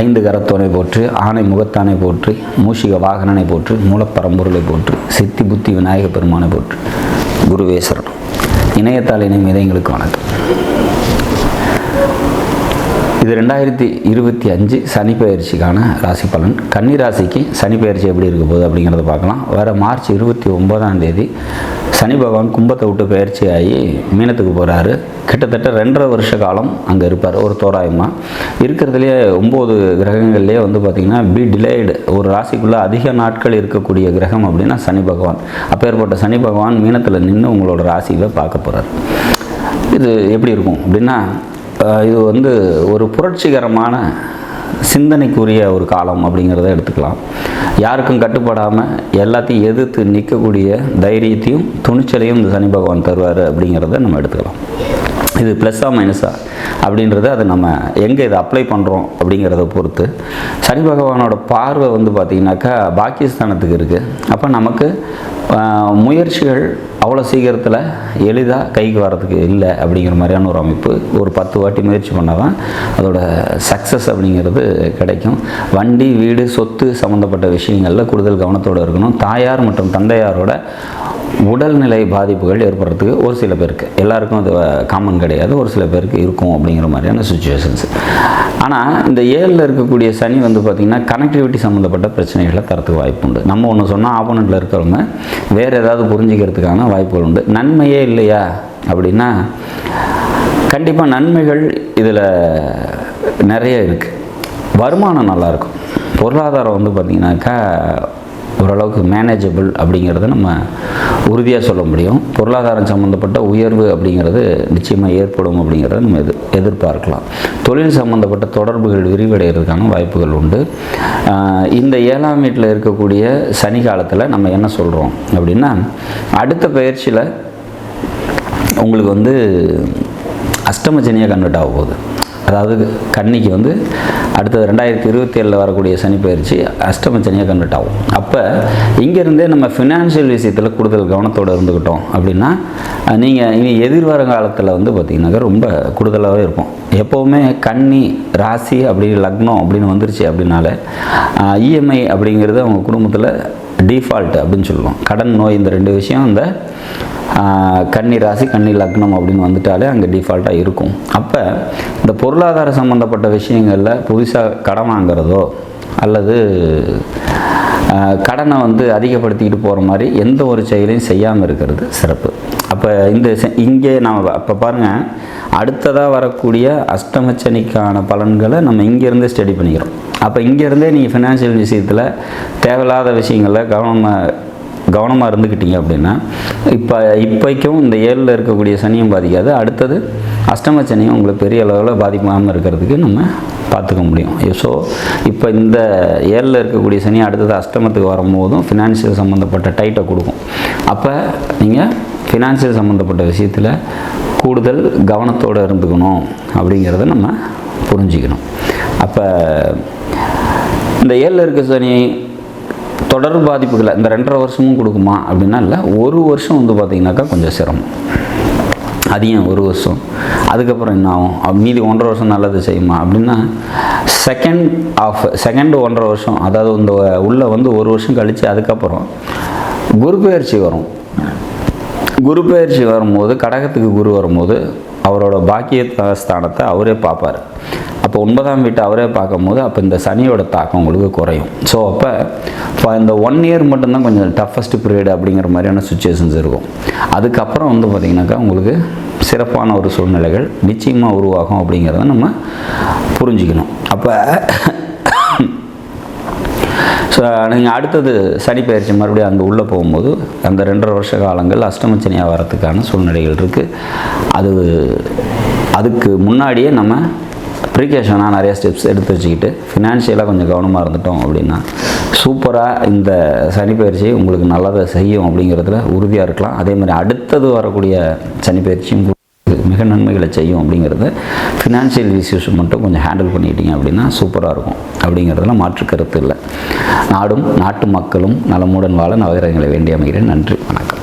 ஐந்து கரத்தோனை போற்று, ஆணை முகத்தானை போற்று, மூஷிக வாகனனை போற்று, மூலப்பரம்பொருளை போற்று, சித்தி புத்தி விநாயக பெருமானை போற்று. குருவே சரணம். இணையத்தால் இணையும் இதயங்களுக்கு வணக்கம். இது 2025 சனி பயிற்சிக்கான ராசி பலன். கன்னி ராசிக்கு சனி பயிற்சி எப்படி இருக்க போகுது அப்படிங்கிறத பார்க்கலாம். வர மார்ச் 29ஆம் தேதி சனி பகவான் கும்பத்தை விட்டு பயிற்சி ஆகி மீனத்துக்கு போகிறாரு. கிட்டத்தட்ட 2.5 வருஷ காலம் அங்கே இருப்பார். ஒரு தோராயமாக இருக்கிறதுலே 9 கிரகங்கள்லேயே பார்த்திங்கன்னா டிலேய்டு, ஒரு ராசிக்குள்ளே அதிக நாட்கள் இருக்கக்கூடிய கிரகம் அப்படின்னா சனி பகவான். அப்பேற்பட்ட சனி பகவான் மீனத்தில் நின்று உங்களோட ராசியில் பார்க்க போகிறார். இது எப்படி இருக்கும் அப்படின்னா, இது ஒரு புரட்சிகரமான சிந்தனைக்குரிய ஒரு காலம் அப்படிங்கிறத எடுத்துக்கலாம். யாருக்கும் கட்டுப்படாமல் எல்லாத்தையும் எதிர்த்து நிற்கக்கூடிய தைரியத்தையும் துணிச்சலையும் இந்த சனி பகவான் தருவார் அப்படிங்கிறத நம்ம எடுத்துக்கலாம். இது ப்ளஸ்ஸா மைனஸா அப்படின்றத அதை நம்ம எங்கே இதை அப்ளை பண்ணுறோம் அப்படிங்கிறத பொறுத்து. சனி பகவானோட பார்வை பார்த்திங்கனாக்கா பாக்கியஸ்தானத்துக்கு இருக்குது. அப்போ நமக்கு முயற்சிகள் அவ்வளோ சீக்கிரத்தில் எளிதாக கைக்கு வரதுக்கு இல்லை அப்படிங்கிற மாதிரியான ஒரு அமைப்பு. ஒரு 10 வாட்டி முயற்சி பண்ணால் தான் அதோட சக்ஸஸ் அப்படிங்கிறது கிடைக்கும். வண்டி, வீடு, சொத்து சம்மந்தப்பட்ட விஷயங்களில் கூடுதல் கவனத்தோடு இருக்கணும். தாயார் மற்றும் தந்தையாரோட உடல்நிலை பாதிப்புகள் ஏற்படுறதுக்கு ஒரு சில பேருக்கு, எல்லாருக்கும் அது காமன் கிடையாது, ஒரு சில பேருக்கு இருக்கும் அப்படிங்கிற மாதிரியான சுச்சுவேஷன்ஸ். ஆனால் இந்த 7ல் இருக்கக்கூடிய சனி பார்த்திங்கன்னா கனெக்டிவிட்டி சம்மந்தப்பட்ட பிரச்சனைகளை தரத்துக்கு வாய்ப்பு உண்டு. நம்ம ஒன்று சொன்னால் ஆப்போனண்ட்டில் இருக்கிறவங்க வேறு ஏதாவது புரிஞ்சிக்கிறதுக்கான வாய்ப்புகள் உண்டு. நன்மையே இல்லையா அப்படின்னா கண்டிப்பாக நன்மைகள் இதில் நிறைய இருக்குது. வருமானம் நல்லாயிருக்கும். பொருளாதாரம் பார்த்திங்கனாக்கா ஓரளவுக்கு மேனேஜபிள் அப்படிங்கிறத நம்ம உறுதியாக சொல்ல முடியும். பொருளாதாரம் சம்மந்தப்பட்ட உயர்வு அப்படிங்கிறது நிச்சயமாக ஏற்படும் அப்படிங்கிறத நம்ம எதிர்பார்க்கலாம். தொழில் சம்மந்தப்பட்ட தொடர்புகள் விரிவடைகிறதுக்கான வாய்ப்புகள் உண்டு. இந்த 7ஆம் வீட்டில் இருக்கக்கூடிய சனி காலத்தில் நம்ம என்ன சொல்கிறோம் அப்படின்னா, அடுத்த பயிற்சியில் உங்களுக்கு அஷ்டம சனியாக கன்வெர்ட் ஆக போகுது. அதாவது கன்னிக்கு அடுத்தது 2027 வரக்கூடிய சனி பயிற்சி அஷ்டம சனியாக கன்வெர்ட் ஆகும். அப்போ இங்கேருந்தே நம்ம ஃபினான்ஷியல் விஷயத்தில் கூடுதல் கவனத்தோடு இருந்துக்கிட்டோம் அப்படின்னா நீங்கள் இனி எதிர்வர காலத்தில் பார்த்திங்கனாக்கா ரொம்ப கூடுதலாகவே இருப்போம். எப்போவுமே கன்னி ராசி அப்படி லக்னம் அப்படின்னு வந்துருச்சு அப்படின்னால இஎம்ஐ அப்படிங்கிறது அவங்க குடும்பத்தில் டிஃபால்ட் அப்படின்னு சொல்லுவோம். கடன், நோய், இந்த 2 விஷயம் இந்த கன்னி ராசி கன்னி லக்னம் அப்படின்னு வந்துட்டாலே அங்கே டிஃபால்ட்டாக இருக்கும். அப்போ இந்த பொருளாதார சம்மந்தப்பட்ட விஷயங்களில் புதுசாக கடன் வாங்கிறதோ அல்லது கடனை அதிகப்படுத்திக்கிட்டு போகிற மாதிரி எந்த ஒரு செயலையும் செய்யாமல் இருக்கிறது சிறப்பு. அப்போ இங்கே நாம் அப்போ பாருங்கள், அடுத்ததாக வரக்கூடிய அஷ்டமச்சனிக்கான பலன்களை நம்ம இங்கேருந்தே ஸ்டடி பண்ணிக்கிறோம். அப்போ இங்கேருந்தே நீங்கள் ஃபினான்ஷியல் விஷயத்தில் தேவையில்லாத விஷயங்களில் கவனமாக இருந்துக்கிட்டீங்க அப்படின்னா இப்போக்கும் இந்த 7ல் இருக்கக்கூடிய சனியும் பாதிக்காது. அடுத்தது அஷ்டம சனியும் உங்களுக்கு பெரிய அளவில் பாதிக்காமல் இருக்கிறதுக்கு நம்ம பார்த்துக்க முடியும். ஸோ இப்போ இந்த 7ல் இருக்கக்கூடிய சனி அடுத்தது அஷ்டமத்துக்கு வரும்போதும் ஃபினான்ஷியல் சம்மந்தப்பட்ட டைட்டை கொடுக்கும். அப்போ நீங்கள் ஃபினான்ஷியல் சம்மந்தப்பட்ட விஷயத்தில் கூடுதல் கவனத்தோடு இருந்துக்கணும் அப்படிங்கிறத நம்ம புரிஞ்சிக்கணும். அப்போ இந்த 7ல் இருக்க சனி தொடர் பாதிப்புகளை இந்த 2.5 வருஷமும் கொடுக்குமா அப்படின்னா இல்லை. ஒரு வருஷம் பார்த்திங்கனாக்கா கொஞ்சம் சிரமம். அதிகம் 1 வருஷம். அதுக்கப்புறம் என்ன ஆகும்? மீதி 1.5 வருஷம் நல்லது செய்யுமா அப்படின்னா செகண்ட் 1.5 வருஷம், அதாவது இந்த உள்ள 1 வருஷம் கழித்து அதுக்கப்புறம் குரு பயிற்சி வரும். குரு பயிற்சி வரும்போது கடகத்துக்கு குரு வரும்போது அவரோட பாக்கிய ஸ்தானத்தை அவரே பார்ப்பார். அப்போ 9ஆம் வீட்டை அவரே பார்க்கும்போது அப்போ இந்த சனியோட தாக்கம் உங்களுக்கு குறையும். ஸோ அப்போ இந்த 1 இயர் மட்டும்தான் கொஞ்சம் டஃபஸ்ட் பீரியட் அப்படிங்கிற மாதிரியான சுச்சுவேஷன்ஸ் இருக்கும். அதுக்கப்புறம் பார்த்திங்கனாக்கா உங்களுக்கு சிறப்பான ஒரு சூழ்நிலைகள் நிச்சயமாக உருவாகும் அப்படிங்கிறத நம்ம புரிஞ்சுக்கணும். அப்போ ஸோ நீங்கள் அடுத்தது சனி பயிற்சி மறுபடியும் அங்கே உள்ளே போகும்போது அந்த 2.5 வருஷ காலங்கள் அஷ்டம சனியாக வரத்துக்கான சூழ்நிலைகள் இருக்குது. அதுக்கு முன்னாடியே நம்ம ப்ரிகாஷனாக நிறைய ஸ்டெப்ஸ் எடுத்து வச்சுக்கிட்டு ஃபினான்ஷியலாக கொஞ்சம் கவனமாக இருந்துட்டோம் அப்படின்னா சூப்பராக இந்த சனி பயிற்சி உங்களுக்கு நல்லதை செய்யும் அப்படிங்கிறதுல உறுதியாக இருக்கலாம். அதே மாதிரி அடுத்தது வரக்கூடிய சனி பயிற்சியும் மிக நன்மைகளை செய்யும் அப்படிங்கிறத ஃபினான்ஷியல் இஷ்யூஸ் மட்டும் கொஞ்சம் ஹேண்டில் பண்ணிக்கிட்டீங்க அப்படின்னா சூப்பராக இருக்கும் அப்படிங்கிறதுல மாற்று கருத்து இல்லை. நாடும் நாட்டு மக்களும் நலமுடன் வாழ நவகிரகங்களை வேண்டி அமைகிறேன். நன்றி, வணக்கம்.